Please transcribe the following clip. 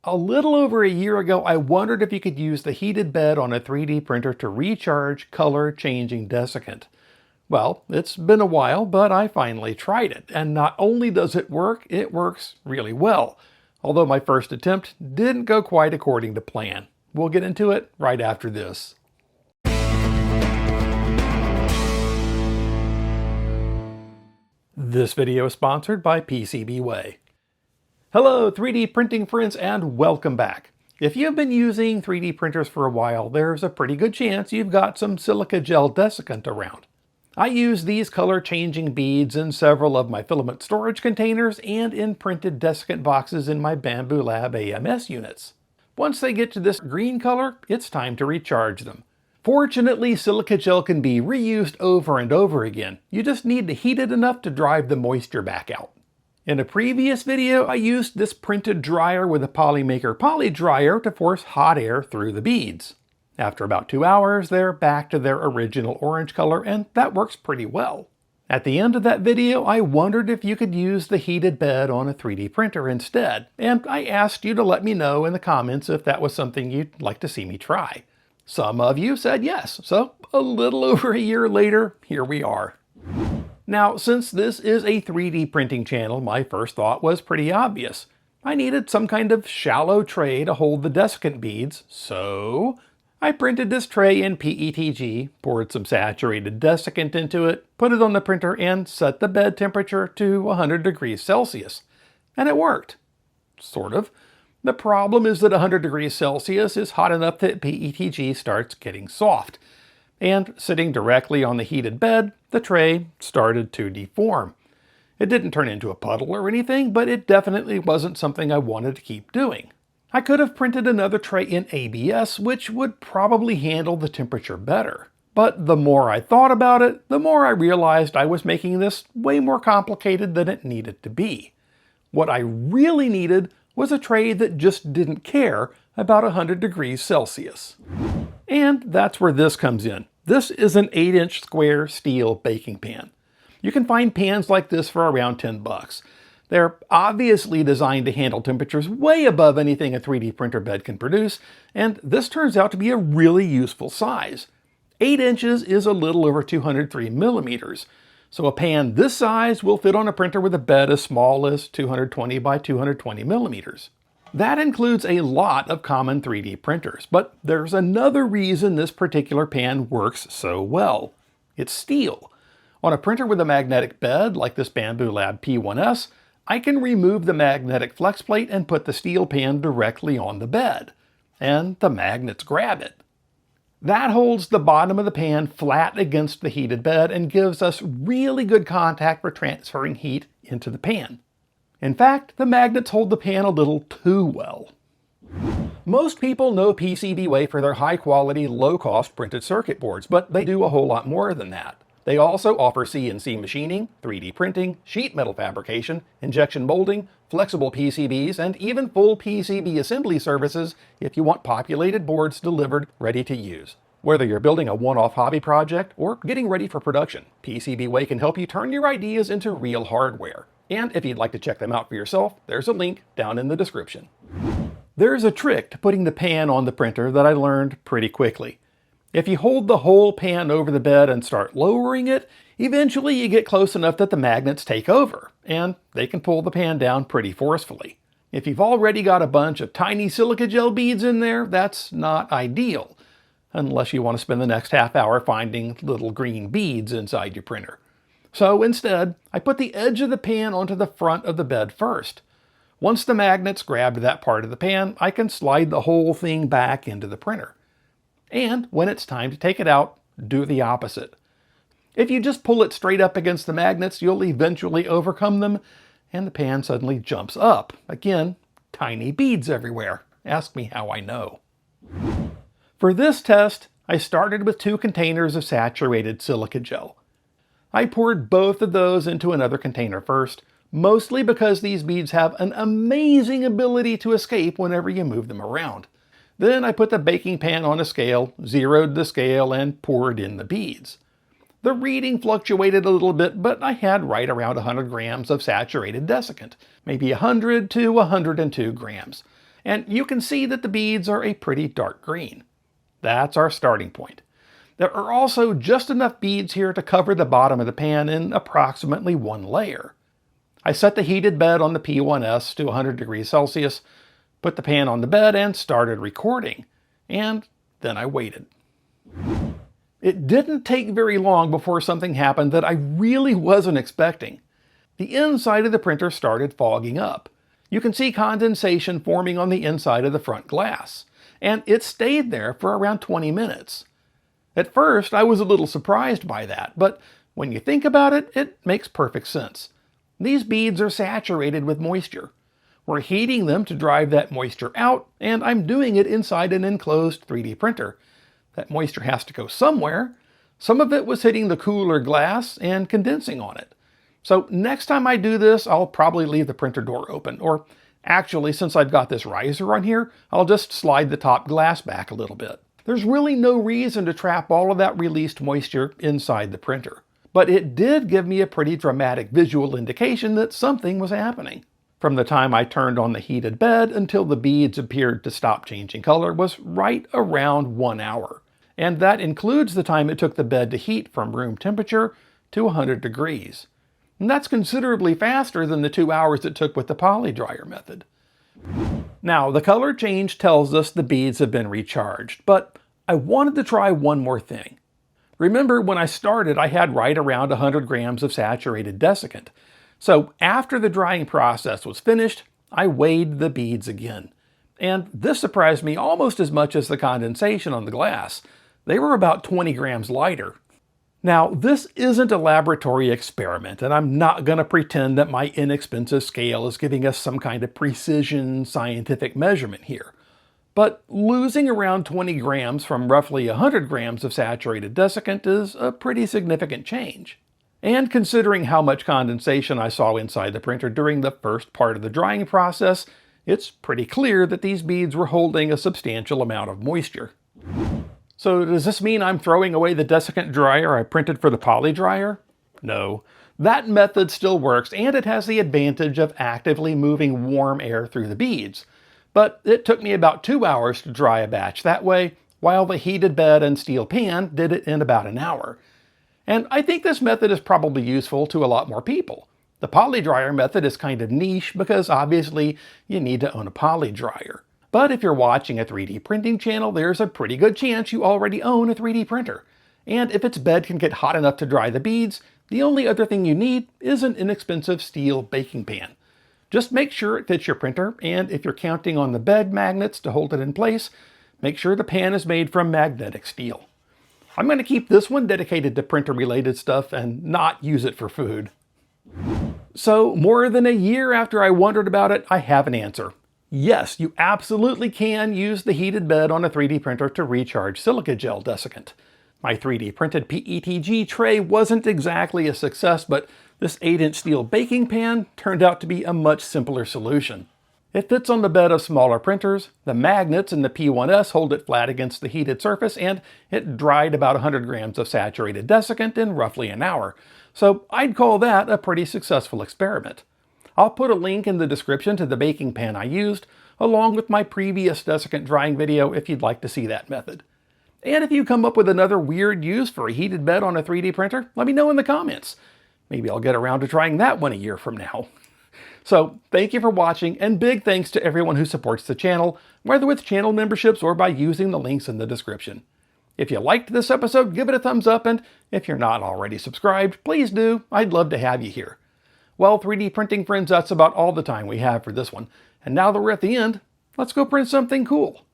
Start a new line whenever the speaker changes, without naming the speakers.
A little over a year ago, I wondered if you could use the heated bed on a 3D printer to recharge color-changing desiccant. Well, it's been a while, but I finally tried it, and not only does it works really well. Although my first attempt didn't go quite according to plan. We'll get into it right after this. This video is sponsored by PCBWay. Hello 3D printing friends and welcome back. If you've been using 3D printers for a while, there's a pretty good chance you've got some silica gel desiccant around. I use these color-changing beads in several of my filament storage containers and in printed desiccant boxes in my Bamboo Lab AMS units. Once they get to this green color, it's time to recharge them. Fortunately, silica gel can be reused over and over again. You just need to heat it enough to drive the moisture back out. In a previous video, I used this printed dryer with a Polymaker PolyDryer to force hot air through the beads. After about 2 hours, they're back to their original orange color, and that works pretty well. At the end of that video, I wondered if you could use the heated bed on a 3D printer instead, and I asked you to let me know in the comments if that was something you'd like to see me try. Some of you said yes, so a little over a year later, here we are. Now, since this is a 3D printing channel, my first thought was pretty obvious. I needed some kind of shallow tray to hold the desiccant beads, so I printed this tray in PETG, poured some saturated desiccant into it, put it on the printer, and set the bed temperature to 100 degrees Celsius. And it worked. Sort of. The problem is that 100 degrees Celsius is hot enough that PETG starts getting soft. And sitting directly on the heated bed, the tray started to deform. It didn't turn into a puddle or anything, but it definitely wasn't something I wanted to keep doing. I could have printed another tray in ABS, which would probably handle the temperature better. But the more I thought about it, the more I realized I was making this way more complicated than it needed to be. What I really needed was a tray that just didn't care about 100 degrees Celsius. And that's where this comes in. This is an 8-inch square steel baking pan. You can find pans like this for around 10 bucks. They're obviously designed to handle temperatures way above anything a 3D printer bed can produce, and this turns out to be a really useful size. 8 inches is a little over 203 millimeters. So a pan this size will fit on a printer with a bed as small as 220 by 220 millimeters. That includes a lot of common 3D printers, but there's another reason this particular pan works so well. It's steel. On a printer with a magnetic bed, like this Bamboo Lab P1S, I can remove the magnetic flex plate and put the steel pan directly on the bed. And the magnets grab it. That holds the bottom of the pan flat against the heated bed and gives us really good contact for transferring heat into the pan. In fact, the magnets hold the pan a little too well. Most people know PCBWay for their high-quality, low-cost printed circuit boards, but they do a whole lot more than that. They also offer CNC machining, 3D printing, sheet metal fabrication, injection molding, flexible PCBs, and even full PCB assembly services if you want populated boards delivered ready to use. Whether you're building a one-off hobby project or getting ready for production, PCBWay can help you turn your ideas into real hardware. And if you'd like to check them out for yourself, there's a link down in the description. There's a trick to putting the pan on the printer that I learned pretty quickly. If you hold the whole pan over the bed and start lowering it, eventually you get close enough that the magnets take over, and they can pull the pan down pretty forcefully. If you've already got a bunch of tiny silica gel beads in there, that's not ideal, unless you want to spend the next half hour finding little green beads inside your printer. So instead, I put the edge of the pan onto the front of the bed first. Once the magnets grabbed that part of the pan, I can slide the whole thing back into the printer. And when it's time to take it out, do the opposite. If you just pull it straight up against the magnets, you'll eventually overcome them, and the pan suddenly jumps up. Again, tiny beads everywhere. Ask me how I know. For this test, I started with 2 containers of saturated silica gel. I poured both of those into another container first, mostly because these beads have an amazing ability to escape whenever you move them around. Then I put the baking pan on a scale, zeroed the scale, and poured in the beads. The reading fluctuated a little bit, but I had right around 100 grams of saturated desiccant, maybe 100 to 102 grams. and you can see that the beads are a pretty dark green. That's our starting point. There are also just enough beads here to cover the bottom of the pan in approximately one layer. I set the heated bed on the P1S to 100 degrees Celsius, put the pan on the bed, and started recording. And then I waited. It didn't take very long before something happened that I really wasn't expecting. The inside of the printer started fogging up. You can see condensation forming on the inside of the front glass, and it stayed there for around 20 minutes. At first, I was a little surprised by that, but when you think about it, it makes perfect sense. These beads are saturated with moisture. We're heating them to drive that moisture out, and I'm doing it inside an enclosed 3D printer. That moisture has to go somewhere. Some of it was hitting the cooler glass and condensing on it. So next time I do this, I'll probably leave the printer door open, or actually, since I've got this riser on here, I'll just slide the top glass back a little bit. There's really no reason to trap all of that released moisture inside the printer. But it did give me a pretty dramatic visual indication that something was happening. From the time I turned on the heated bed until the beads appeared to stop changing color was right around 1 hour. And that includes the time it took the bed to heat from room temperature to 100 degrees. And that's considerably faster than the 2 hours it took with the PolyDryer method. Now, the color change tells us the beads have been recharged, but I wanted to try one more thing. Remember, when I started, I had right around 100 grams of saturated desiccant. So after the drying process was finished, I weighed the beads again. And this surprised me almost as much as the condensation on the glass. They were about 20 grams lighter. Now, this isn't a laboratory experiment, and I'm not going to pretend that my inexpensive scale is giving us some kind of precision scientific measurement here. But losing around 20 grams from roughly 100 grams of saturated desiccant is a pretty significant change. And considering how much condensation I saw inside the printer during the first part of the drying process, it's pretty clear that these beads were holding a substantial amount of moisture. So does this mean I'm throwing away the desiccant dryer I printed for the PolyDryer? No. That method still works, and it has the advantage of actively moving warm air through the beads. But it took me about 2 hours to dry a batch that way, while the heated bed and steel pan did it in about an hour. And I think this method is probably useful to a lot more people. The PolyDryer method is kind of niche because obviously you need to own a PolyDryer. But if you're watching a 3D printing channel, there's a pretty good chance you already own a 3D printer. And if its bed can get hot enough to dry the beads, the only other thing you need is an inexpensive steel baking pan. Just make sure it fits your printer, and if you're counting on the bed magnets to hold it in place, make sure the pan is made from magnetic steel. I'm going to keep this one dedicated to printer-related stuff and not use it for food. So, more than a year after I wondered about it, I have an answer. Yes, you absolutely can use the heated bed on a 3D printer to recharge silica gel desiccant. My 3D printed PETG tray wasn't exactly a success, but this 8-inch steel baking pan turned out to be a much simpler solution. It fits on the bed of smaller printers, the magnets in the P1S hold it flat against the heated surface, and it dried about 100 grams of saturated desiccant in roughly an hour. So I'd call that a pretty successful experiment. I'll put a link in the description to the baking pan I used, along with my previous desiccant drying video if you'd like to see that method. And if you come up with another weird use for a heated bed on a 3D printer, let me know in the comments. Maybe I'll get around to trying that one a year from now. So, thank you for watching, and big thanks to everyone who supports the channel, whether with channel memberships or by using the links in the description. If you liked this episode, give it a thumbs up, and if you're not already subscribed, please do. I'd love to have you here. Well, 3D printing friends, that's about all the time we have for this one. And now that we're at the end, let's go print something cool.